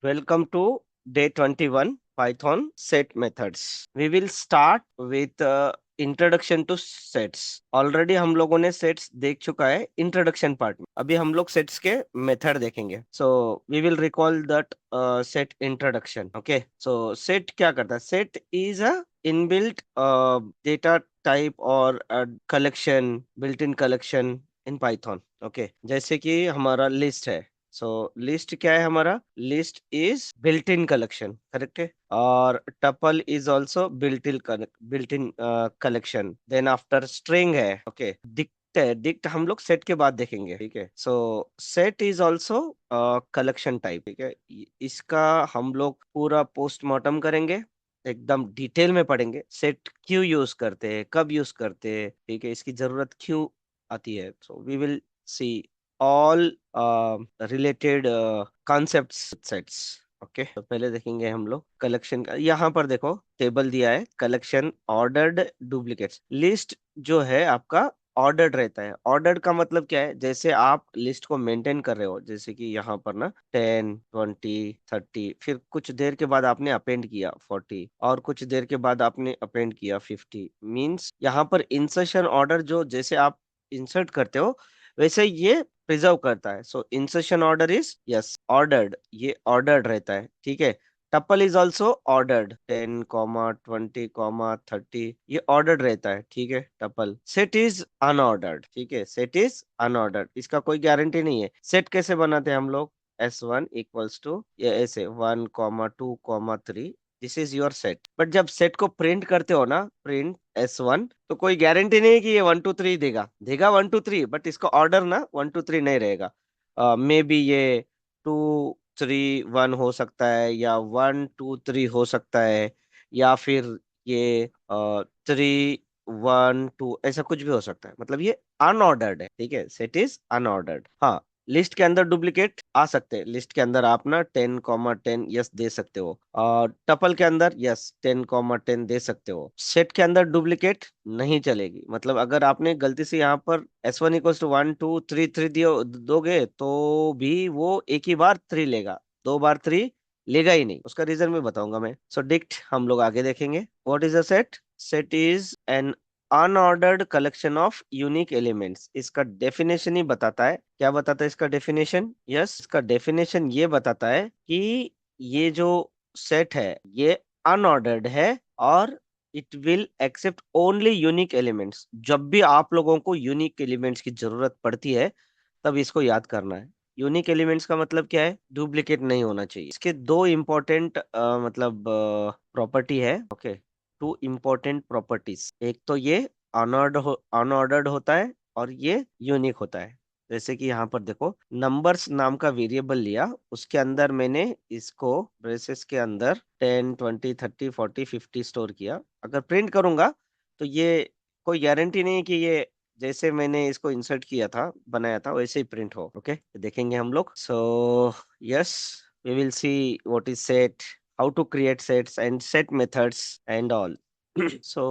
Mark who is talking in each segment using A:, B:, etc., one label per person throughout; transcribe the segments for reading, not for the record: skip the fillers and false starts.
A: Welcome to day 21 Python set methods. We will start with introduction to sets. Already हम लोगों ने sets देख चुका है introduction part में. अभी हम लोग sets के method देखेंगे. So we will recall that set introduction. Okay. So set क्या करता है? Set is a inbuilt data type or a collection, built-in collection in Python. Okay. जैसे कि हमारा list है. सो लिस्ट क्या है हमारा? List is built in collection, correct है। और tuple is also built in collection. Then after string है, ओके। डिक्ट है, डिक्ट हम लोग सेट के बाद देखेंगे, ठीक है। So set is also collection type, ठीक है। इसका हम लोग पूरा पोस्टमार्टम करेंगे, एकदम डिटेल में पढ़ेंगे। सेट क्यों यूज करते हैं, कब यूज करते हैं, ठीक है, इसकी जरूरत क्यों आती है। So we will see all related concepts sets। Okay, तो पहले देखेंगे हम लोग कलेक्शन का। यहाँ पर देखो टेबल दिया है, कलेक्शन ऑर्डर्ड डुप्लीकेट्स। लिस्ट जो है आपका ऑर्डर्ड रहता है। ऑर्डर्ड का मतलब क्या है? जैसे आप लिस्ट को मेंटेन कर रहे हो, जैसे कि यहाँ पर ना 10, 20, 30, फिर कुछ देर के बाद आपने अपेंड किया 40, और कुछ देर के बाद आपने अपेंड किया 50। मीन्स यहाँ पर इंसर्शन ऑर्डर जो जैसे आप इंसर्ट करते हो वैसे ये प्रिजर्व करता है। So insertion order is yes ordered, ये ऑर्डर्ड रहता है, ठीक है। टपल इज ऑल्सो ऑर्डर्ड, 10, 20, 30, ये ऑर्डर्ड रहता है, ठीक है। टपल सेट इज अनऑर्डर्ड, ठीक है। सेट इज अनऑर्डर्ड, इसका कोई गारंटी नहीं है। सेट कैसे बनाते हैं हम लोग? S1 इक्वल्स टू ये ऐसे 1, 2, 3, this is your set. But जब सेट को प्रिंट करते हो ना, प्रिंट S1, तो कोई गारंटी नहीं है कि ये 1, 2, 3 देगा। देगा 1, 2, 3, बट इसका ऑर्डर ना 1, 2, 3 नहीं रहेगा। मे बी ये 2, 3, 1 हो सकता है, या 1, 2, 3 हो सकता है, या फिर ये 3, 1, 2 ऐसा कुछ भी हो सकता है। मतलब ये अनऑर्डर्ड है, ठीक है। Set is unordered. हाँ, लिस्ट के अंदर डुप्लीकेट आ सकते हैं। लिस्ट के अंदर आप ना 10, 10 यस दे सकते हो, और टपल के अंदर यस 10, 10 दे सकते हो। सेट के अंदर डुप्लीकेट नहीं चलेगी। मतलब अगर आपने गलती से यहाँ पर S1 इक्वल टू 1, 2, 3 दियो दोगे तो भी वो एक ही बार 3 लेगा, दो बार 3 लेगा ही नहीं। उसका रीजन मैं बताऊंगा मैं। सो डिक्ट हम लोग आगे देखेंगे। What is a set? Set is an unordered collection of unique elements. इसका डेफिनेशन ही बताता है। क्या बताता है इसका डेफिनेशन? यस, इसका डेफिनेशन ये बताता है कि ये जो सेट है ये अनऑर्डर्ड है, और it will accept only unique elements. जब भी आप लोगों को यूनिक एलिमेंट्स की जरूरत पड़ती है तब इसको याद करना है। यूनिक एलिमेंट्स का मतलब क्या है? डुप्लीकेट नहीं होना चाहिए। इसके दो इम्पोर्टेंट मतलब प्रॉपर्टी है, ओके। टू इम्पोर्टेंट प्रॉपर्टीज, एक तो ये अनऑर्डर्ड होता है, और ये यूनिक होता है। जैसे कि यहाँ पर देखो, नंबर्स नाम का वेरिएबल लिया, उसके अंदर मैंने इसको ब्रेसेस के अंदर 10, 20, 30, 40, 50 स्टोर किया। अगर प्रिंट करूंगा तो ये कोई गारंटी नहीं है कि ये जैसे मैंने इसको इंसर्ट किया था, बनाया था, वैसे ही प्रिंट हो। ओके, देखेंगे हम लोग। So yes, we will see what is set, how to create sets and set methods and all। So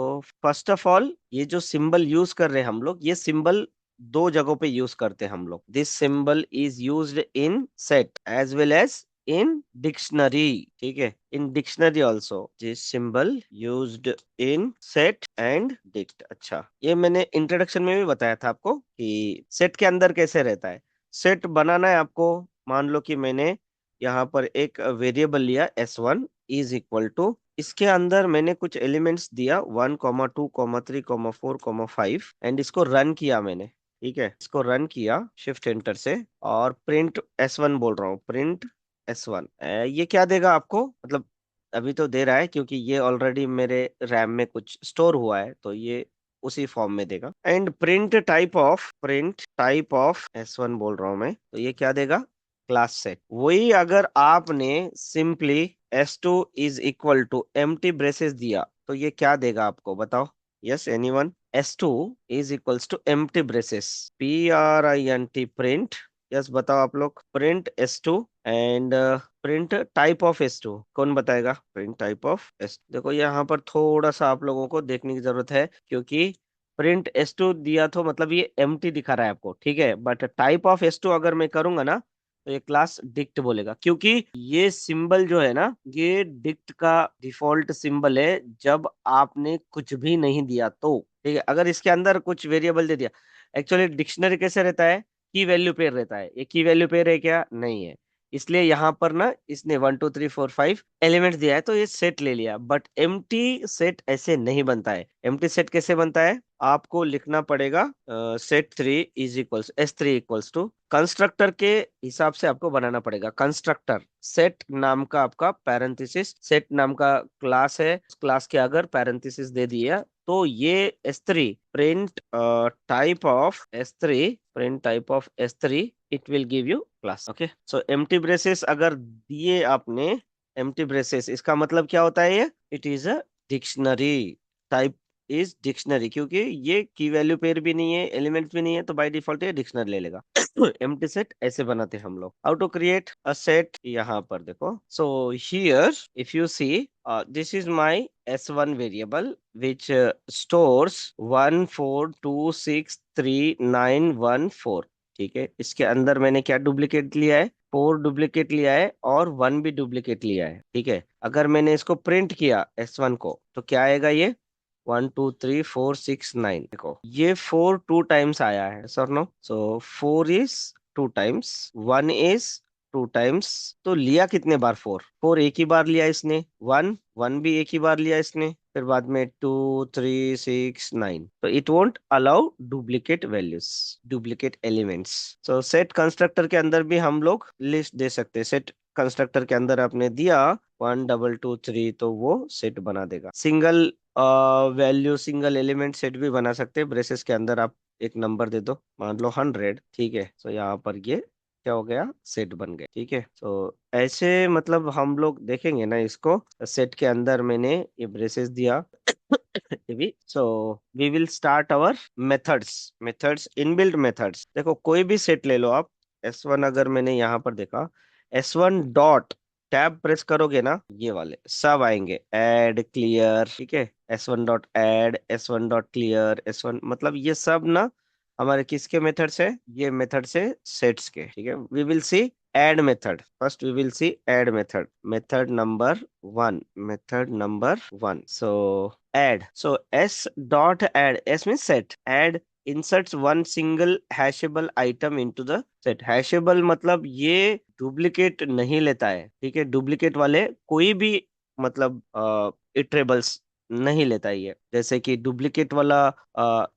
A: first of all, ये जो सिंबल यूज कर रहे हैं हम लोग, ये सिंबल दो जगहों पे यूज करते हैं हम लोग। This symbol is used in set as well as in dictionary, ठीक है। In dictionary also this symbol used in set and dict. अच्छा, ये मैंने इंट्रोडक्शन में भी बताया था आपको कि सेट के अंदर कैसे रहता है। सेट बनाना है आपको। मान लो कि मैंने यहाँ पर एक वेरिएबल लिया S1 इज इक्वल टू, इसके अंदर मैंने कुछ एलिमेंट्स दिया 1, 2, 3, 4, 5, एंड इसको रन किया मैंने, ठीक है। इसको रन किया शिफ्ट एंटर से, और प्रिंट S1 बोल रहा हूँ, प्रिंट S1। ये क्या देगा आपको? मतलब अभी तो दे रहा है क्योंकि ये ऑलरेडी मेरे रैम में कुछ स्टोर हुआ है, तो ये उसी फॉर्म में देगा। And print type of S1 बोल रहा हूँ मैं, तो ये क्या देगा? Class set. वही अगर आपने simply S2 is equal to empty braces दिया तो ये क्या देगा आपको? बताओ। Yes, anyone? S2 is equals to empty braces, PRINT print. Yes, बताओ आप लोग। Print S2 and print type of S2। कौन बताएगा? Print type of S। देखो यहाँ पर थोड़ा सा आप लोगों को देखने की जरूरत है, क्योंकि प्रिंट S2 दिया तो मतलब ये एम्प्टी दिखा रहा है आपको, ठीक है। बट टाइप ऑफ S2 अगर मैं करूंगा ना, तो ये क्लास डिक्ट बोलेगा, क्योंकि ये सिंबल जो है ना, ये डिक्ट का डिफॉल्ट सिंबल है जब आपने कुछ भी नहीं दिया तो। ठीक है, अगर इसके अंदर कुछ वेरिएबल दे दिया, एक्चुअली डिक्शनरी कैसे रहता है, की वैल्यू पेयर रहता है, ये की वैल्यू पेयर है क्या, नहीं है। इसलिए यहाँ पर ना इसने 1 2 3 4 5 एलिमेंट दिया है तो ये सेट ले लिया, बट एम्प्टी सेट ऐसे नहीं बनता है। एम्प्टी सेट कैसे बनता है, आपको लिखना पड़ेगा set 3 is equals S3 equals to, constructor के हिसाब से आपको बनाना पड़ेगा। कंस्ट्रक्टर सेट नाम का आपका पैरेंथेसिस, सेट नाम का क्लास है, क्लास के अगर पैरेंथेसिस दे दिया तो ये S3 print type of S3, print type of S3, it will give you class. Okay, so empty braces अगर दिए आपने, एम्प्टी ब्रेसेस इसका मतलब क्या होता है, ये it is a dictionary, type is dictionary, क्योंकि ये की वैल्यू पेयर भी नहीं है, एलिमेंट भी नहीं है, तो बाय डिफॉल्ट ये डिक्शनरी ले लेगा। एम्प्टी सेट ऐसे बनाते हैं हम लोग। How to create a set, यहाँ पर देखो, so here if you see this is my S1 variable which stores 1 4 2 6 3 9 1 4। ठीक है, इसके अंदर मैंने क्या डुप्लीकेट लिया है, 4 डुप्लीकेट लिया है और 1 भी डुप्लीकेट लिया है। ठीक है, अगर मैंने इसको प्रिंट किया S1 को तो क्या आएगा, ये 1 2 3 4 6 9, देखो ये 4 2 टाइम्स आया है sir, no, so 4 is 2 times, 1 is 2 times, तो लिया कितने बार, 4 एक ही बार लिया इसने, 1 भी एक ही बार लिया इसने, फिर बाद में 2 3 6 9, तो it won't allow duplicate values, duplicate elements. So set constructor के अंदर भी हम लोग लिस्ट दे सकते हैं। सेट कंस्ट्रक्टर के अंदर आपने दिया 1 2 2 3 तो वो सेट बना देगा। Single value, single element set भी बना सकते हैं। ब्रेसेस के अंदर आप एक नंबर दे दो, मान लो 100। ठीक है, तो यहाँ पर ये क्या हो गया, सेट बन गए। ठीक है, तो ऐसे मतलब हम लोग देखेंगे ना इसको, सेट के अंदर मैंने ये ब्रेसेस दिया। So we will start our methods, methods inbuilt methods. देखो कोई भी सेट ले लो आप, S1 अगर मैंने यहाँ पर देखा, S1 डॉट टैब प्रेस करोगे ना, ये वाले सब आएंगे, ऐड क्लियर। ठीक है, S1 dot add, S1 dot clear, S1 मतलब ये सब ना हमारे किसके मेथड्स है, ये मेथड से सेट्स के। ठीक है, we will see add method, first we will see add method, method number 1, so add, so S dot add, S means set, add inserts one single hashable item into the set। hashable मतलब ये duplicate नहीं लेता है। ठीक है, duplicate वाले कोई भी मतलब इटरेबल्स नहीं लेता है ये। जैसे कि डुप्लीकेट वाला,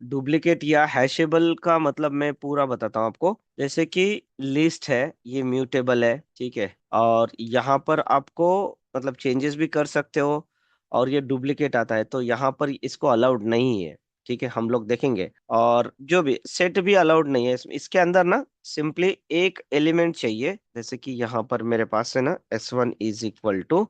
A: डुप्लीकेट या हैशेबल का मतलब मैं पूरा बताता हूँ आपको। जैसे कि लिस्ट है, ये म्यूटेबल है। ठीक है, और यहाँ पर आपको मतलब चेंजेस भी कर सकते हो, और ये डुप्लीकेट आता है तो यहाँ पर इसको अलाउड नहीं है। ठीक है, हम लोग देखेंगे। और जो भी सेट भी अलाउड नहीं है इसके अंदर ना, सिंपली एक एलिमेंट चाहिए। जैसे कि यहाँ पर मेरे पास है ना, S1 is equal to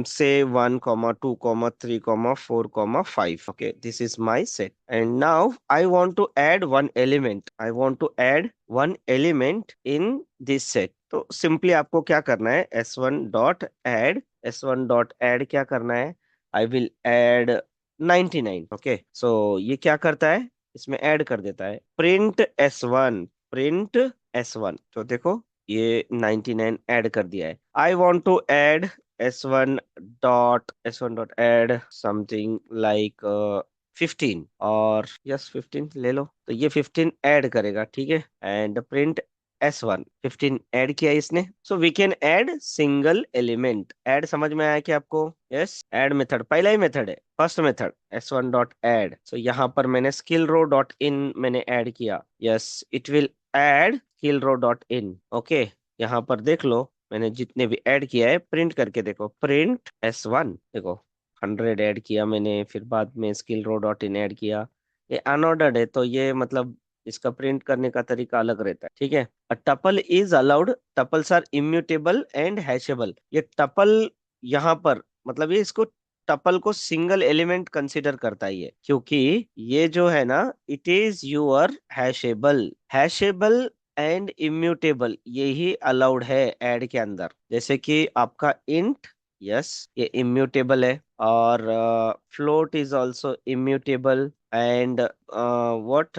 A: say 1 2 3 4 5। okay, this is my set, and now I want to add one element, I want to add one element in this set। तो सिंपली आपको क्या करना है, S1 dot add, S1 dot add क्या करना है, I will add 99। Okay, सो ये क्या करता है, इसमें ऐड कर देता है, प्रिंट S1, तो देखो ये 99 ऐड कर दिया है। I want to add S1 dot add something like 15, और यस 15 ले लो, तो ये 15 ऐड करेगा। ठीक है, एंड प्रिंट S1, 15 ऐड किया इसने। So we can add single element. Add समझ में आया क्या आपको, यस, ऐड मेथड पहला ही मेथड है, first method S1 dot add. So यहाँ पर मैंने स्किल रो डॉट इन मैंने ऐड किया, yes, it will add skill row dot in. Okay, यहाँ पर देख लो मैंने जितने भी ऐड किया है, प्रिंट करके देखो, प्रिंट S1, देखो 100 ऐड किया मैंने, फिर बाद में skill row dot in add किया। ये अनऑर्डर्ड है तो ये मतलब इसका प्रिंट करने का तरीका अलग रहता है। ठीक है, tuple is allowed, tuples are immutable and hashable. ये टपल यहाँ पर मतलब ये इसको टपल को सिंगल एलिमेंट कंसीडर करता ही है, क्योंकि ये जो है ना, it is your hashable, hashable and immutable यही अलाउड है ऐड के अंदर। जैसे कि आपका इंट, यस, ये इम्यूटेबल है, और float is also immutable, and what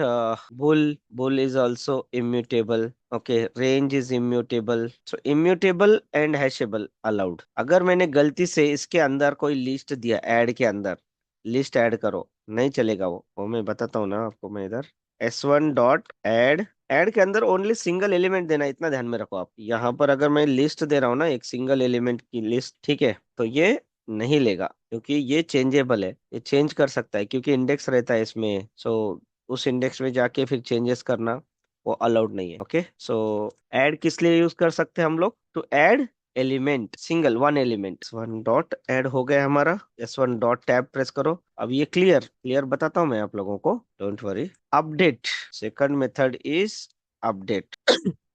A: bull is also immutable. Okay, range is immutable. So immutable and hashable allowed. अगर मैंने गलती से इसके अंदर कोई लिस्ट दिया, ऐड के अंदर लिस्ट ऐड करो, नहीं चलेगा वो मैं बताता हूँ ना आपको। मैं इधर s1 डॉट ऐड, ऐड के अंदर ओनली सिंगल एलिमेंट देना, इतना ध्यान में रखो आप। यहाँ पर अगर मैं लिस्ट दे रहा हूँ ना, एक सिंगल एलिमेंट की लिस्ट, ठीक है, तो ये नहीं लेगा क्योंकि ये चेंजेबल है, ये चेंज कर सकता है क्योंकि इंडेक्स रहता है इसमें। सो उस इंडेक्स में जाके फिर चेंजेस करना वो अलाउड नहीं है। ओके, सो ऐड किस लिए यूज कर सकते हैं हम लोग? To add element, single one element. One dot add हो गया हमारा, S1 डॉट टैब प्रेस करो। अब ये क्लियर क्लियर बताता हूँ मैं आप लोगों को, don't worry. Update, second method is update.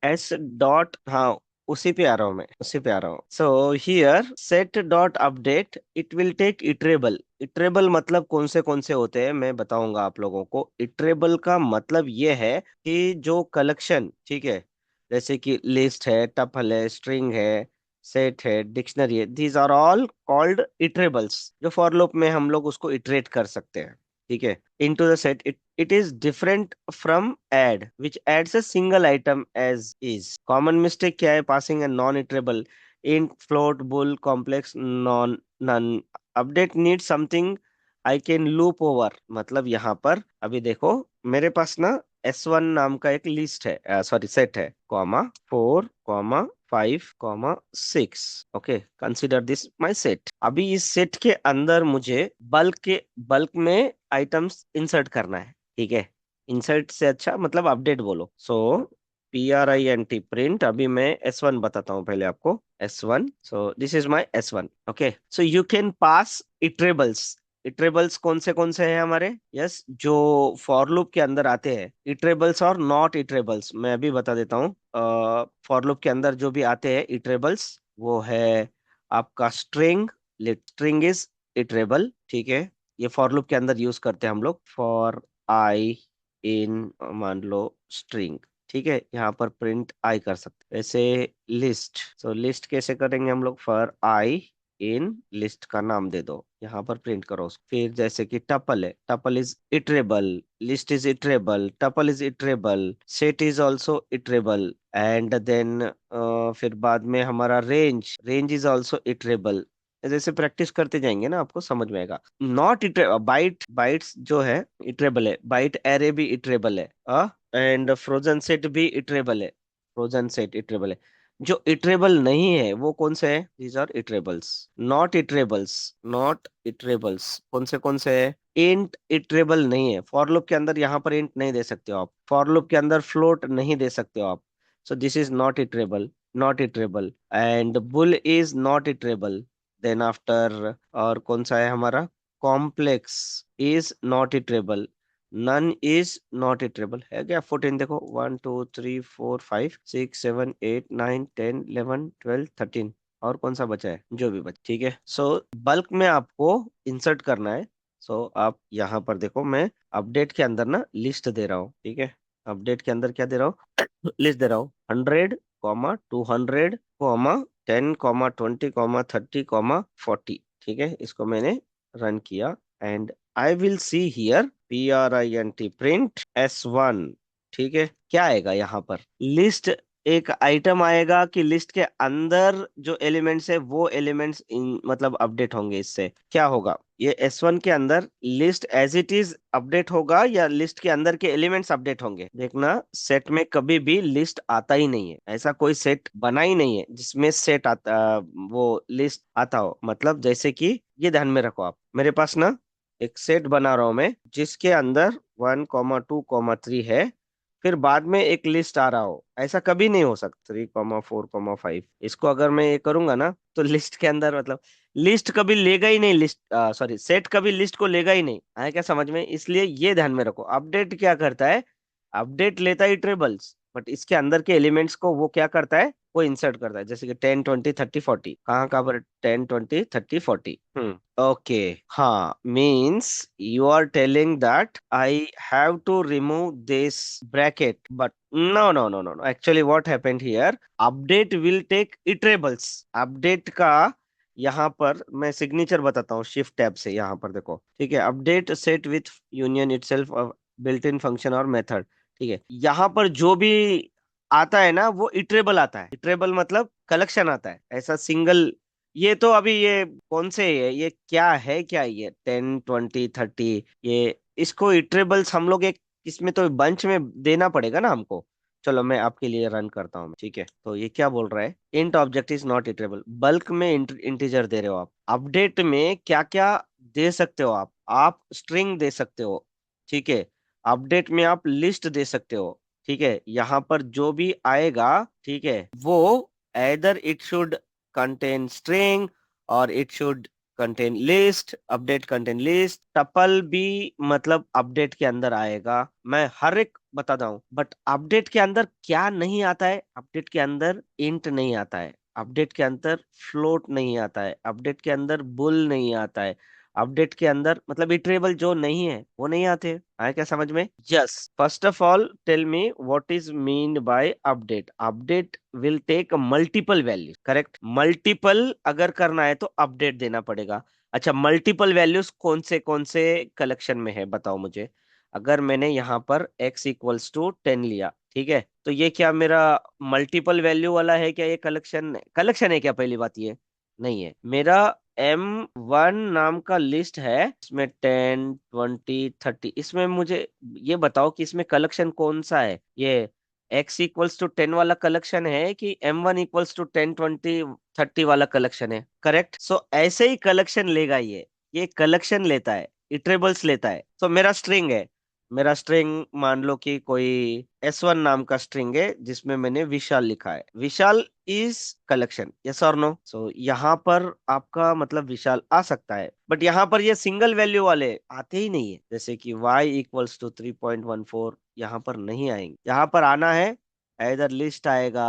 A: S dot, हाँ उसी पे आ रहा हूँ मैं, उसी पे आ रहा हूँ। So here set dot update, it will take iterable. Iterable मतलब कौन से होते हैं मैं बताऊंगा आप लोगों को। इटरेबल का मतलब ये है कि जो कलेक्शन, ठीक है, जैसे कि लिस्ट है, टपल है, स्ट्रिंग है, सेट है, डिक्शनरी है, दीज आर ऑल कॉल्ड इटरेबल्स। जो फॉर लूप में हम लोग उसको इटरेट कर सकते हैं, ठीक है, into the set. It is different from add which adds a single item as is. Common mistake क्या है? Passing a non iterable int, float, bull, complex, non, none. Update need something I can loop over. मतलब यहाँ पर अभी देखो, मेरे पास ना S1 नाम का एक लिस्ट है, सॉरी सेट है, comma 4 comma 5 comma 6। Okay, consider this my set. अभी इस सेट के अंदर मुझे बल्क में आइटम्स इंसर्ट करना है, ठीक है। इंसर्ट से अच्छा मतलब अपडेट बोलो। सो print प्रिंट, अभी मैं S1 बताता हूँ पहले आपको। S1, so this is my S1। Okay, so you can pass iterables. Iterables कौन से हैं हमारे? यस, जो फॉर लूप के अंदर आते हैं, इटरेबल्स और नॉट इटरेबल्स। मैं अभी बता देता हूँ। फॉर लूप के अंदर जो भी आते हैं इटरेबल्स, वो है आपका स्ट्रिंग। स्ट्रिंग इज इटरेबल, ठीक है। ये फॉर लूप के अंदर यूज करते हैं हम लोग। फॉर आई इन, मान लो स्ट्रिंग, ठीक है, यहाँ पर प्रिंट आई कर सकते हैं। वैसे लिस्ट, तो लिस्ट कैसे करेंगे हम लोग? फॉर आई इन, लिस्ट का नाम दे दो, यहाँ पर प्रिंट करो उसको। फिर जैसे कि टपल है, tuple is iterable, list is iterable, tuple is iterable, set is also iterable, and then फिर बाद में हमारा range, range is also iterable. जैसे प्रैक्टिस करते जाएंगे ना आपको समझ में आएगा। नॉट इटरेबल, बाइट, बाइट्स जो है इटरेबल है, बाइट एरे भी इटरेबल है, एंड फ्रोजन सेट भी इटरेबल है, फ्रोजन सेट इटरेबल है। जो इटरेबल नहीं है वो कौन से है? These are iterables. Not iterables, not iterables कौन से है? इंट इटरेबल नहीं है, फॉर लूप के अंदर यहाँ पर इंट नहीं दे सकते हो आप, फॉर लूप के अंदर फ्लोट नहीं दे सकते हो आप। So this is not iterable, not iterable. And bool is not iterable. Then after, और कौन सा है हमारा? Complex is not iterable. None is not iterable है क्या? 14 देखो, 1 2 3 4 5 6 7 8 9 10 11 12 13, और कौन सा बचा है? जो भी बचा, ठीक है। सो बल्क में आपको इंसर्ट करना है। सो आप यहाँ पर देखो, मैं अपडेट के अंदर ना लिस्ट दे रहा हूँ, ठीक है। अपडेट के अंदर क्या दे रहा हूँ? लिस्ट दे रहा हूँ, 100 200 230 30 ठीक है। इसको मैंने रन किया, and I will see here print S1, ठीक है। क्या आएगा यहाँ पर? लिस्ट, एक आइटम आएगा कि लिस्ट के अंदर जो एलिमेंट्स है वो एलिमेंट्स मतलब अपडेट होंगे। इससे क्या होगा? ये S1 के अंदर list as it is update होगा या लिस्ट के अंदर के एलिमेंट्स अपडेट होंगे? देखना, सेट में कभी भी लिस्ट आता ही नहीं है, ऐसा कोई सेट बना ही नहीं है जिसमें सेट आता, वो लिस्ट आता हो। मतलब जैसे कि ये ध्यान में रखो आप, मेरे पास ना एक सेट बना रहा हूं मैं जिसके अंदर 1 2 3 है, फिर बाद में एक लिस्ट आ रहा हो, ऐसा कभी नहीं हो सकता। 3 4 5, इसको अगर मैं ये करूंगा ना, तो लिस्ट के अंदर मतलब लिस्ट कभी लेगा ही नहीं, लिस्ट सॉरी सेट कभी लिस्ट को लेगा ही नहीं। आया क्या समझ में? इसलिए ये ध्यान में रखो, अपडेट क्या करता है? अपडेट लेता है ट्रेबल्स, बट इसके अंदर के एलिमेंट्स को वो क्या करता है? वो इंसर्ट करता है। जैसे कि 10 20 30 40, कहाँ पर 10 20 30 40। ओके, हाँ, means you are telling that I have to remove this bracket, but no no no no no, actually what happened here, update will take iterables. Update का यहाँ पर मैं सिग्नेचर बताता हूँ शिफ्ट टैब से। यहाँ पर देखो, ठीक है, update set with union itself built in function और मेथड। ठीक है, यहाँ पर जो भी आता है ना वो इटरेबल आता है। इटरेबल मतलब कलेक्शन आता है, ऐसा सिंगल। ये तो अभी ये कौन से है, ये क्या है, क्या ये 10 20 30, ये इसको इटरेबल्स हम लोग एक इसमें तो बंच में देना पड़ेगा ना हमको। चलो मैं आपके लिए रन करता हूँ, ठीक है। तो ये क्या बोल रहा है, int object is not iterable. Bulk में इंटीजर दे रहे हो आप। अपडेट में क्या क्या दे सकते हो आप स्ट्रिंग दे सकते हो, ठीक है। अपडेट में आप लिस्ट दे सकते हो, ठीक है। यहाँ पर जो भी आएगा, ठीक है, वो either it should contain string और it should contain list। Update contain list, tuple भी मतलब अपडेट के अंदर आएगा। मैं हर एक बताता हूँ, बट अपडेट के अंदर क्या नहीं आता है, अपडेट के अंदर इंट नहीं आता है, अपडेट के अंदर फ्लोट नहीं आता है, अपडेट के अंदर बुल नहीं आता है, अपडेट के अंदर मतलब इटरेबल जो नहीं है वो नहीं आते। आया क्या समझ में? Yes, first of all tell me what is mean by update. Update will take multiple value, correct. Multiple अगर करना है तो अपडेट देना पड़ेगा। अच्छा, मल्टीपल वैल्यूज कौन से कलेक्शन में है बताओ मुझे। अगर मैंने यहाँ पर x = 10 लिया, ठीक है, तो ये क्या मेरा मल्टीपल वैल्यू वाला है क्या? ये कलेक्शन है क्या? पहली बात ये नहीं है मेरा। M1 नाम का लिस्ट है, इसमें 10 20 30। इसमें मुझे ये बताओ कि इसमें कलेक्शन कौन सा है। ये x = 10 वाला कलेक्शन है कि M1 = 10 20 30 वाला कलेक्शन है? करेक्ट। सो ऐसे ही कलेक्शन लेगा ये कलेक्शन लेता है, इटरेबल्स लेता है। तो मेरा स्ट्रिंग है, मेरा स्ट्रिंग मान लो कि कोई S1 नाम का स्ट्रिंग है जिसमें मैंने विशाल लिखा है। विशाल इज कलेक्शन, यस और नो? सो यहाँ पर आपका मतलब विशाल आ सकता है, बट यहाँ पर ये सिंगल वैल्यू वाले आते ही नहीं है। जैसे कि y = 3.14, यहाँ पर नहीं आएंगे। यहाँ पर आना है इधर लिस्ट आएगा,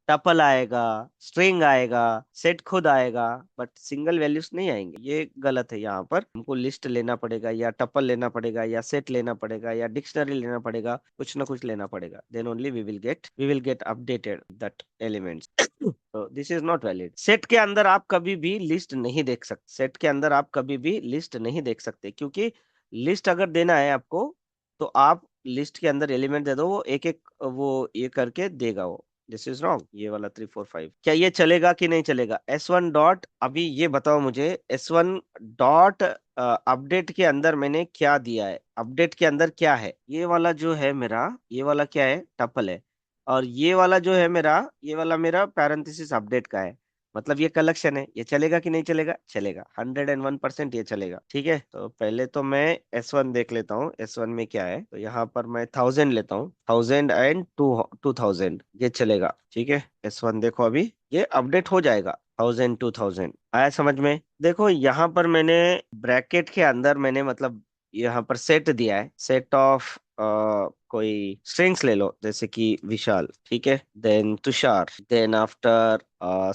A: टपल आएगा, स्ट्रिंग आएगा, सेट खुद आएगा, बट सिंगल वैल्यूज नहीं आएंगे। ये गलत है। यहाँ पर हमको लिस्ट लेना पड़ेगा, या टपल लेना पड़ेगा, या सेट लेना पड़ेगा, या डिक्शनरी लेना पड़ेगा, कुछ ना कुछ लेना पड़ेगा। Then only we will get updated that elements. तो this is not valid. Set के अंदर आप कभी भी लिस्ट नहीं देख सकते, सेट के अंदर आप कभी भी लिस्ट नहीं देख सकते, क्योंकि लिस्ट अगर देना है आपको तो आप लिस्ट के अंदर एलिमेंट दे दो, वो एक एक वो ये करके देगा वो। This is wrong. ये वाला 3 4 5 क्या ये चलेगा कि नहीं चलेगा? S1 डॉट, अभी ये बताओ मुझे, S1 डॉट अपडेट के अंदर मैंने क्या दिया है? अपडेट के अंदर क्या है? ये वाला जो है मेरा, ये वाला क्या है? टपल है। और ये वाला जो है मेरा, ये वाला मेरा पैरेंथेसिस अपडेट का है। मतलब ये कलेक्शन है। ये चलेगा कि नहीं चलेगा? चलेगा, 101% ये चलेगा। ठीक है, तो पहले तो मैं S1 देख लेता हूँ। S1 में क्या है, तो यहाँ पर मैं 1000 लेता हूँ। 1000 and 2000 ये चलेगा, ठीक है। S1 देखो, अभी ये अपडेट हो जाएगा। 1000 2000 आया समझ में? देखो यहाँ पर मैंने ब्रैकेट के अंदर मैंने मतलब यहाँ पर सेट दिया है, सेट ऑफ कोई स्ट्रिंग्स ले लो, जैसे कि विशाल, ठीक है, then Tushar, then after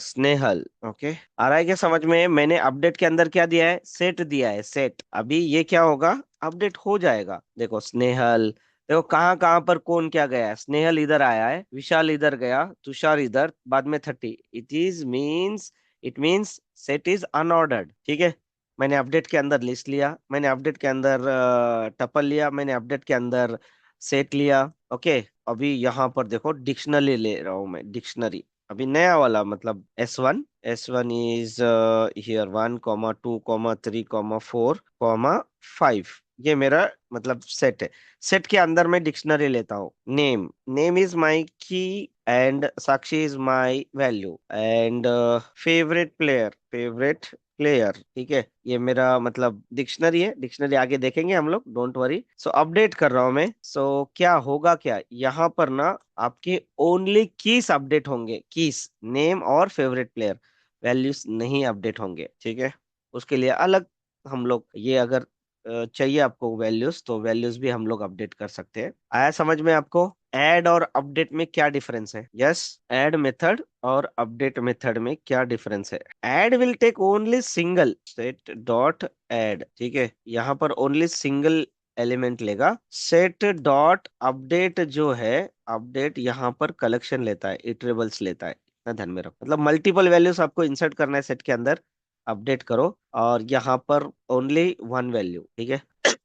A: Snehal. Okay, आ रहा है क्या समझ में? मैंने अपडेट के अंदर क्या दिया है? सेट दिया है, सेट। अभी ये क्या होगा? अपडेट हो जाएगा। देखो स्नेहल, देखो कहाँ कहाँ पर कौन क्या गया है। स्नेहल इधर आया है, विशाल इधर गया, तुषार इधर, बाद में 30। It means set is unordered, ठीक है। मैंने अपडेट के अंदर लिस्ट लिया, मैंने अपडेट के अंदर टपल लिया, मैंने अपडेट के अंदर सेट लिया। ओके, अभी यहाँ पर देखो डिक्शनरी ले रहा हूँ मैं, डिक्शनरी। अभी नया वाला मतलब S1 इज हियर 1 2 3 4 5। ये मेरा मतलब सेट है। सेट के अंदर मैं डिक्शनरी लेता हूँ। नेम इज माई की and Sakshi is my value and favourite player, ठीक है। ये मेरा मतलब डिक्शनरी है। डिक्शनरी आगे देखेंगे हम लोग, डोंट वरी। सो अपडेट कर रहा हूं मैं। सो क्या होगा, क्या यहाँ पर ना आपके ओनली कीज अपडेट होंगे, कीज, नेम और फेवरेट प्लेयर। वैल्यूज नहीं अपडेट होंगे, ठीक है। उसके लिए अलग हम लोग, ये अगर चाहिए आपको वैल्यूज, तो वैल्यूज भी हम लोग अपडेट कर सकते हैं। आया समझ में आपको? ऐड और अपडेट में क्या डिफरेंस है? यस, ऐड मेथड और अपडेट मेथड में क्या डिफरेंस है? Add will take only single set dot add, ठीक है। यहाँ पर ओनली सिंगल एलिमेंट लेगा। सेट डॉट अपडेट जो है, अपडेट यहाँ पर कलेक्शन लेता है, इटरेबल्स लेता है। इतना ध्यान में रखो, मतलब मल्टीपल वैल्यूज आपको इंसर्ट करना है सेट के अंदर। अपडेट करो और यहाँ पर ओनली वन वैल्यू, ठीक है।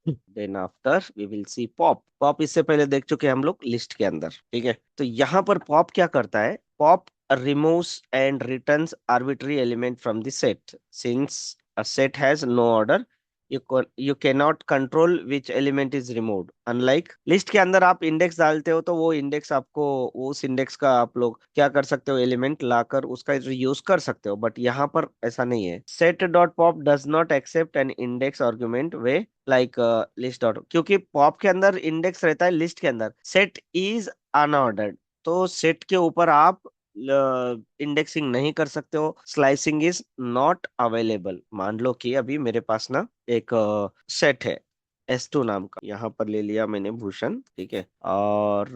A: Then after we will see pop. Pop इससे पहले देख चुके हैं हम लोग लिस्ट के अंदर, ठीक है। तो यहाँ पर पॉप क्या करता है, pop removes and returns arbitrary element from the set. Since a set has no order, you cannot control which element is removed. Unlike list के अंदर आप इंडेक्स डालते हो तो वो इंडेक्स आपको, उस इंडेक्स का आप लोग क्या कर सकते हो, एलिमेंट लाकर उसका यूज कर सकते हो, बट यहाँ पर ऐसा नहीं है। set dot pop does not accept an index argument way like list dot, क्योंकि पॉप के अंदर इंडेक्स रहता है, लिस्ट के अंदर सेट इज अनऑर्डर्ड। तो सेट के ऊपर आप इंडेक्सिंग नहीं कर सकते हो। Slicing is not available. मान लो कि अभी मेरे पास ना एक सेट है S2 नाम का, यहाँ पर ले लिया मैंने भूषण, ठीक है। और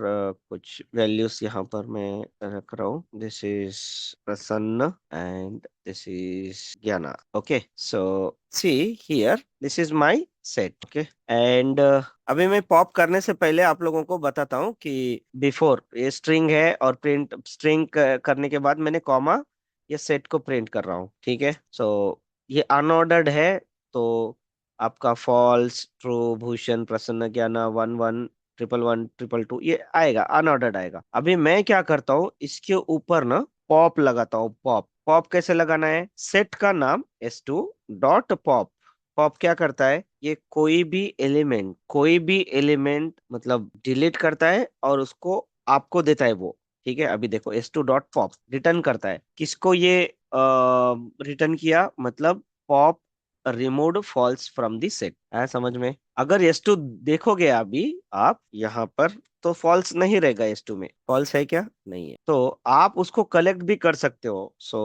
A: कुछ वैल्यूज यहाँ पर मैं रख रहा हूँ, दिस इज प्रसन्न एंड दिस इज ज्ञाना, okay. So see here, this is my set, okay. And अभी मैं पॉप करने से पहले आप लोगों को बताता हूँ कि बिफोर ये स्ट्रिंग है और प्रिंट स्ट्रिंग करने के बाद मैंने कॉमा ये सेट को प्रिंट कर रहा हूँ, ठीक है। सो ये अनऑर्डर्ड है, तो आपका फॉल्स, ट्रू, भूषण, प्रसन्न, ज्ञाना, 11, 11, 222 ये आएगा, अनऑर्डर्ड आएगा। अभी मैं क्या करता हूँ, इसके ऊपर ना पॉप लगाता हूँ। पॉप पॉप कैसे लगाना है, सेट का नाम S2 डॉट पॉप। पॉप क्या करता है, ये कोई भी एलिमेंट मतलब डिलीट करता है और उसको आपको देता है वो, ठीक है। अभी देखो S2 डॉट पॉप रिटर्न करता है किसको, ये रिटर्न किया मतलब pop removed falls from the set, है समझ में। अगर S2 देखोगे अभी आप यहाँ पर, तो फॉल्स नहीं रहेगा, S2 में फॉल्स है क्या, नहीं है। तो आप उसको कलेक्ट भी कर सकते हो। So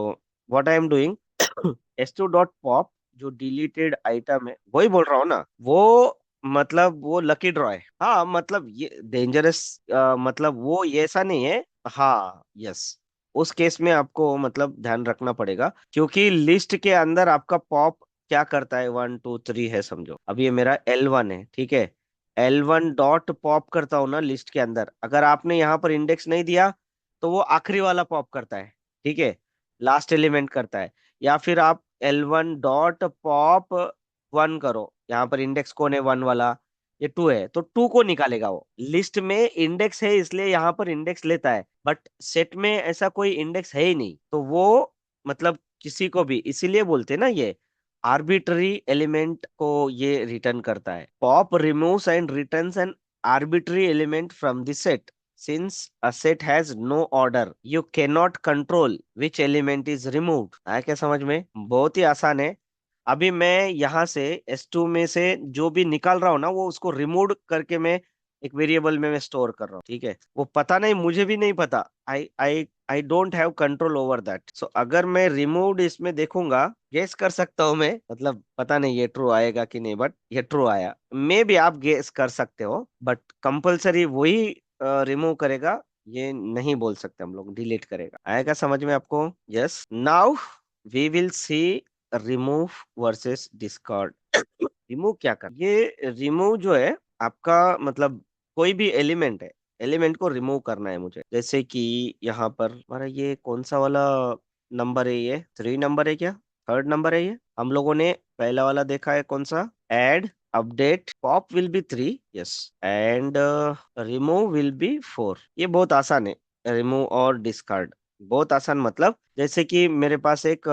A: what I am doing, S2 dot pop जो डिलीटेड आइटम है वही बोल रहा हूँ ना, वो मतलब वो लकी ड्रॉ है। हाँ मतलब ये डेंजरस, मतलब वो ये ऐसा नहीं है। हाँ यस, उस केस में आपको मतलब ध्यान रखना पड़ेगा, क्योंकि लिस्ट के अंदर आपका पॉप क्या करता है, 1 2 3 है समझो। अब ये मेरा L1 है, ठीक है। L1 डॉट पॉप करता हूँ ना लिस्ट के अंदर, अगर आपने यहाँ पर इंडेक्स नहीं दिया तो वो आखिरी वाला पॉप करता है, ठीक है, लास्ट एलिमेंट करता है। या फिर आप L1 डॉट पॉप 1 करो, यहाँ पर इंडेक्स कौन है, 1 वाला, ये 2 है तो 2 को निकालेगा वो। लिस्ट में इंडेक्स है इसलिए यहाँ पर इंडेक्स लेता है, बट सेट में ऐसा कोई इंडेक्स है ही नहीं, तो वो मतलब किसी को भी, इसीलिए बोलते हैं ना ये आर्बिट्ररी एलिमेंट को ये रिटर्न करता है। Pop removes and returns an arbitrary element from the set. Since a set has no order, you can not control which element is removed. आया क्या समझ में, बहुत ही आसान है। अभी मैं यहाँ से S2 में से जो भी निकाल रहा हूँ ना, वो उसको रिमूव करके मैं एक वेरिएबल में मैं स्टोर कर रहा हूँ, ठीक है। वो पता नहीं, मुझे भी नहीं पता, I don't have control over that. So अगर मैं रिमूव्ड इसमें देखूंगा, गेस कर सकता हूँ मैं, मतलब पता नहीं ये ट्रू आएगा कि नहीं, बट ये ट्रू आया। मे भी आप गेस कर सकते हो, बट कंपलसरी वही रिमूव करेगा, ये नहीं बोल सकते हम लोग, डिलीट करेगा। आएगा समझ में आपको, yes. Now we will see remove versus discard. Remove क्या कर, ये रिमूव जो है आपका मतलब कोई भी एलिमेंट है, एलिमेंट को रिमूव करना है मुझे। जैसे कि यहाँ पर हमारा ये कौन सा वाला नंबर है, ये 3 नंबर है क्या, 3rd नंबर है ये। हम लोगों ने पहला वाला देखा है कौन सा, add update pop will be 3, yes, and remove will be 4। ये बहुत आसान है, रिमूव और डिस्कार्ड बहुत आसान। मतलब जैसे कि मेरे पास एक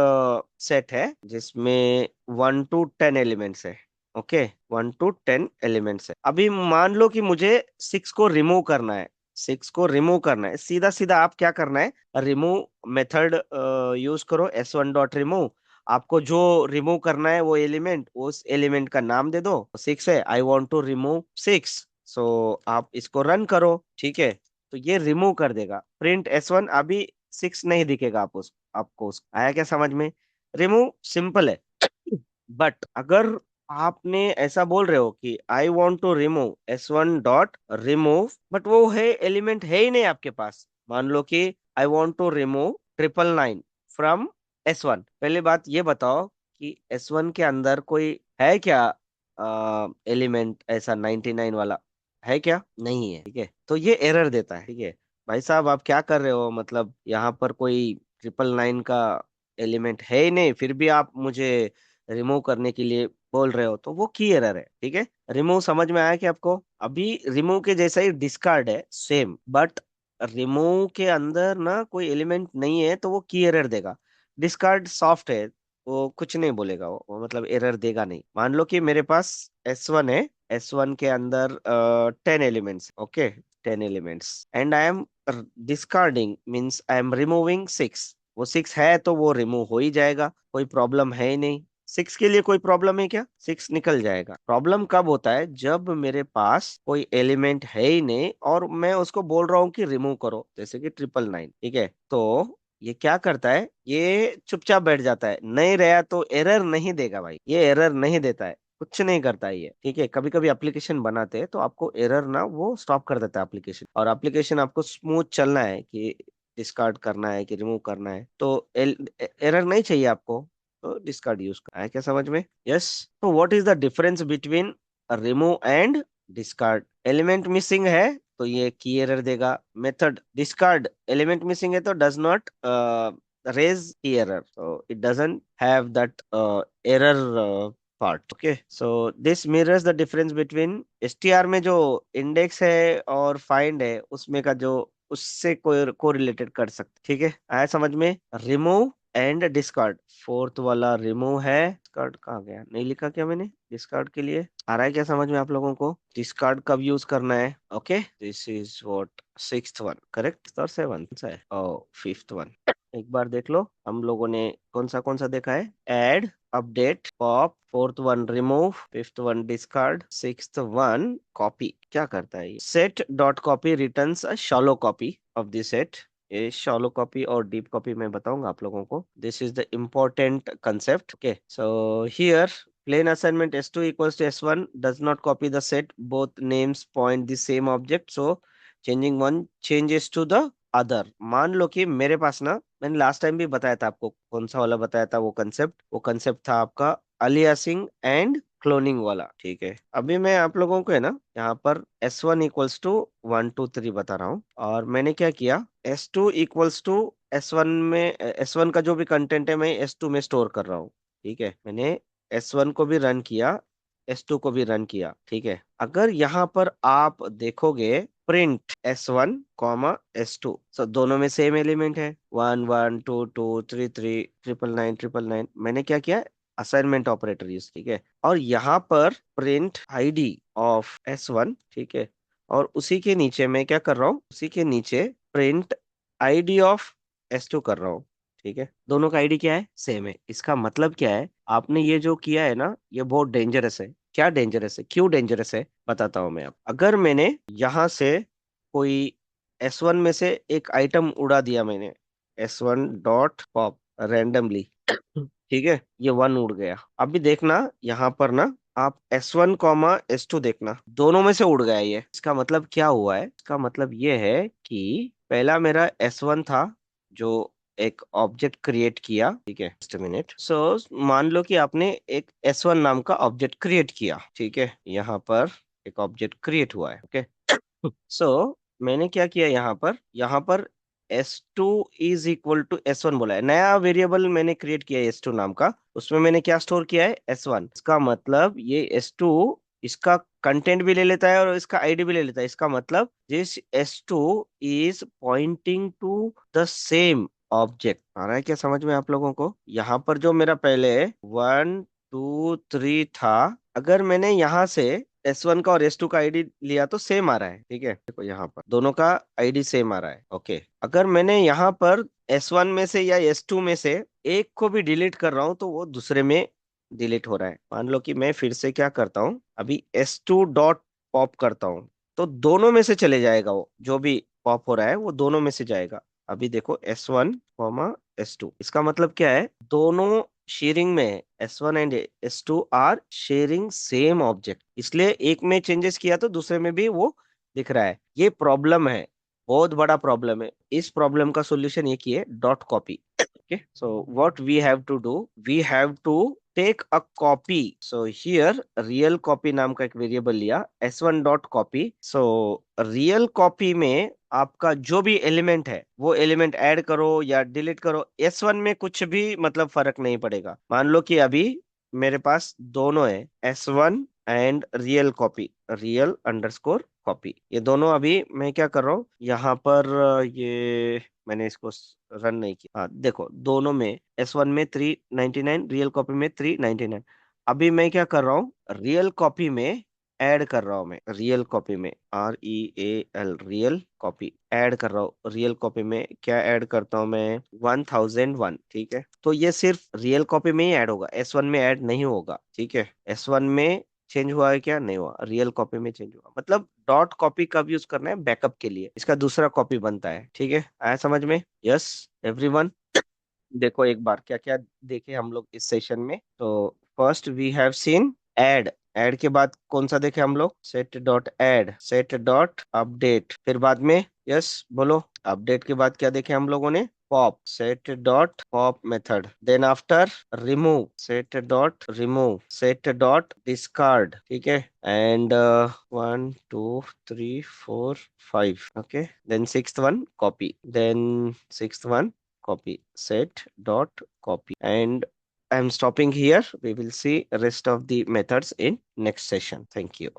A: सेट है जिसमें 1 to 10 एलिमेंट्स है, ओके, 1 to 10 एलिमेंट्स है। अभी मान लो कि मुझे 6 को रिमूव करना है, 6 को रिमूव करना है, सीधा सीधा आप क्या करना है, रिमूव मेथड यूज करो, S1 डॉट रिमूव। आपको जो रिमूव करना है वो एलिमेंट, उस एलिमेंट का नाम दे दो, 6 है, आई वॉन्ट टू रिमूव 6। सो आप इसको रन करो, ठीक है। तो ये रिमूव कर देगा, प्रिंट S1, अभी 6 नहीं दिखेगा आपको आया क्या समझ में। रिमूव सिंपल है। बट अगर आपने ऐसा बोल रहे हो कि I want to remove S1 dot remove, but वो है एलिमेंट है ही नहीं आपके पास। मान लो कि I want to remove 999 from S1। पहले बात ये बताओ कि S1 के अंदर कोई है क्या एलिमेंट ऐसा 99 वाला, है क्या, नहीं है, ठीक है। तो ये एरर देता है, ठीक है। भाई साहब आप क्या कर रहे हो, मतलब यहाँ पर कोई 999 का एलिमेंट है ही नहीं, फिर भी आप मुझे रिमूव करने के लिए बोल रहे हो, तो वो की एरर है। ठीक है, रिमूव समझ में आया कि आपको? अभी रिमूव के जैसा ही डिस्कार्ड है, सेम, बट रिमूव के अंदर ना कोई एलिमेंट नहीं है तो वो की एरर देगा। डिस्कार्ड सॉफ्ट है, वो कुछ नहीं बोलेगा, वो मतलब एरर देगा नहीं। मान लो कि मेरे पास S1 है, S1 के अंदर 10 elements, okay, 10 elements, and I am discarding, means I am removing 6। वो 6 है तो वो रिमूव हो ही जाएगा, कोई प्रॉब्लम है ही नहीं। 6 के लिए कोई प्रॉब्लम है क्या? 6 निकल जाएगा। प्रॉब्लम कब होता है? जब मेरे पास कोई एलिमेंट है ही नहीं और मैं उसको बोल रहा हूँ कि रिमूव करो, जैसे कि 999। ठीक है, तो ये क्या करता है, ये चुपचाप बैठ जाता है, नहीं रहा तो एरर नहीं देगा भाई, ये एरर नहीं देता है, कुछ नहीं करता है ये। ठीक है, कभी कभी एप्लीकेशन बनाते हैं तो आपको एरर ना वो स्टॉप कर देता है एप्लीकेशन, और एप्लीकेशन आपको स्मूथ चलना है कि डिस्कार्ड करना है कि रिमूव करना है, तो एरर नहीं चाहिए आपको, तो डिस्कार्ड यूज करना है। क्या समझ में? यस। तो what is the difference between remove and discard? Element missing है तो ये की एरर देगा। मेथड डिस्कार्ड, एलिमेंट मिसिंग है तो डज नॉट रेज की error, so it doesn't have that error part. Okay, so this mirrors the difference between str में जो इंडेक्स है और फाइंड है उसमें का जो, उससे को रिलेटेड कर सकते। ठीक है, आया समझ में? रिमूव एंड डिस्कार्ड, फोर्थ वाला रिमूव है, डिस्कार्ड कहाँ गया, नहीं लिखा क्या मैंने डिस्कार्ड के लिए? आ रहा है क्या समझ में आप लोगों को? डिस्कार्ड कब यूज करना है? Okay, this is what, sixth one correct, और सेवंथ है, और फिफ्थ वन। एक बार देख लो, हम लोगों ने कौन सा देखा है? Add, update, pop, fourth one remove, fifth one discard, sixth one copy. क्या करता है ये? Set dot copy returns a shallow copy of the set. ये शॉलो कॉपी और डीप कॉपी मैं बताऊंगा आप लोगों को। This is the important concept. Okay, so here plain assignment S2 equals to S1 does not copy the set, both names point the same object, so changing one changes to the other. मान लो कि मेरे पास ना, मैंने last time भी बताया था आपको, कौन सा वाला बताया था वो कंसेप्ट था आपका अलियासिंग एंड क्लोनिंग वाला। ठीक है, अभी मैं आप लोगों को है ना यहाँ पर S1 इक्वल्स टू 1 2 3 बता रहा हूँ, और मैंने क्या किया, S2 इक्वल्स टू S1 में, S1 का जो भी कंटेंट है मैं S2 में स्टोर कर रहा हूँ। ठीक है, मैंने S1 को भी रन किया, S2 को भी रन किया। ठीक है, अगर यहाँ पर आप देखोगे, प्रिंट S1 कॉमा S2, सो दोनों में सेम एलिमेंट है, 1 1 2 2 3 3 999 999। मैंने क्या किया, असाइनमेंट ऑपरेटर यूज। ठीक है, और यहाँ पर प्रिंट आईडी ऑफ S1। ठीक है, और उसी के नीचे मैं क्या कर रहा हूँ, उसी के नीचे प्रिंट आईडी ऑफ S2 कर रहा हूँ। ठीक है, दोनों का आईडी क्या है, सेम है। इसका मतलब क्या है, आपने ये जो किया है ना, ये बहुत डेंजरस है। क्या डेंजरस है, क्यों डेंजरस है, बताता हूं मैं। आप अगर मैंने यहाँ से कोई S1 में से एक आइटम उड़ा दिया मैंने, S1 डॉट पॉप रैंडमली, ठीक है, ये 1 उड़ गया। अभी देखना यहाँ पर ना, आप S1 कॉमा S2 देखना, दोनों में से उड़ गया ये। इसका मतलब क्या हुआ है? इसका मतलब ये है कि पहला मेरा S1 था जो एक ऑब्जेक्ट क्रिएट किया। ठीक है, जस्ट मिनट। सो मान लो कि आपने एक S1 नाम का ऑब्जेक्ट क्रिएट किया। ठीक है, यहाँ पर एक ऑब्जेक्ट क्रिएट हुआ है। ओके, सो मैंने क्या किया, यहाँ पर S2 is equal to S1 बोला है, नया वेरिएबल मैंने क्रिएट किया है S2 नाम का, उसमें मैंने क्या स्टोर किया है, S1। इसका मतलब ये S2 इसका कंटेंट भी ले लेता है और इसका आईडी भी ले लेता है। इसका मतलब this S2 is pointing to the same object. आ रहा है क्या समझ में आप लोगों को? यहाँ पर जो मेरा पहले 1 2 3 था, अगर मैंने यहाँ से S1 का और S2 का आईडी लिया तो सेम आ रहा है। ठीक है, देखो यहाँ पर दोनों का आईडी सेम आ रहा है। ओके, अगर मैंने यहाँ पर S1 में से या S2 में से एक को भी डिलीट कर रहा हूँ तो वो दूसरे में डिलीट हो रहा है। मान लो कि मैं फिर से क्या करता हूँ, अभी S2 डॉट पॉप करता हूँ, तो दोनों में से चले जाएगा, वो जो भी पॉप हो रहा है वो दोनों में से जाएगा। अभी देखो S1 कॉमा S2, इसका मतलब क्या है, दोनों शेयरिंग में है, S1 and S2 are sharing same object, इसलिए एक में चेंजेस किया तो दूसरे में भी वो दिख रहा है। ये प्रॉब्लम है, बहुत बड़ा प्रॉब्लम है। इस प्रॉब्लम का सॉल्यूशन ये की है, dot copy. okay, so what we have to do, we have to take a copy, so here real copy नाम का एक वेरिएबल लिया, S1 dot copy. So real copy में आपका जो भी एलिमेंट है वो एलिमेंट ऐड करो या डिलीट करो, S1 में कुछ भी मतलब फर्क नहीं पड़ेगा। मान लो कि अभी मेरे पास दोनों है, S1 and real copy, real underscore copy, ये दोनों अभी मैं क्या कर रहा हूँ यहाँ पर, ये मैंने इसको रन नहीं किया। हाँ देखो, दोनों में S1 में 399, रियल कॉपी में 399। अभी मैं क्या कर रहा हूँ, रियल कॉपी में ऐड कर रहा हूँ, मैं रियल कॉपी में REAL रियल कॉपी ऐड कर रहा हूँ। रियल कॉपी में क्या ऐड करता हूँ मैं, 1001। ठीक है, तो ये सिर्फ रियल कॉपी में ही ऐड होगा, S1 में ऐड नहीं होगा। ठीक है, S1 में चेंज हुआ है क्या, नहीं हुआ, रियल कॉपी में चेंज हुआ। मतलब डॉट कॉपी कब यूज करना है, बैकअप के लिए, इसका दूसरा कॉपी बनता है। ठीक है, आया समझ में? Yes everyone. देखो एक बार क्या क्या देखे हम लोग इस सेशन में। तो first we have seen add, add के बाद कौन सा देखे हम लोग, set dot add, set dot update, फिर बाद में यस बोलो, अपडेट के बाद क्या देखे हम लोगों ने, pop, set dot pop method, then after remove, set dot remove, set dot discard. ठीक है, and 1 2 3 4 5, okay, then sixth one copy, then sixth one copy, set dot copy, and I'm stopping here. We will see rest of the methods in next session. Thank you.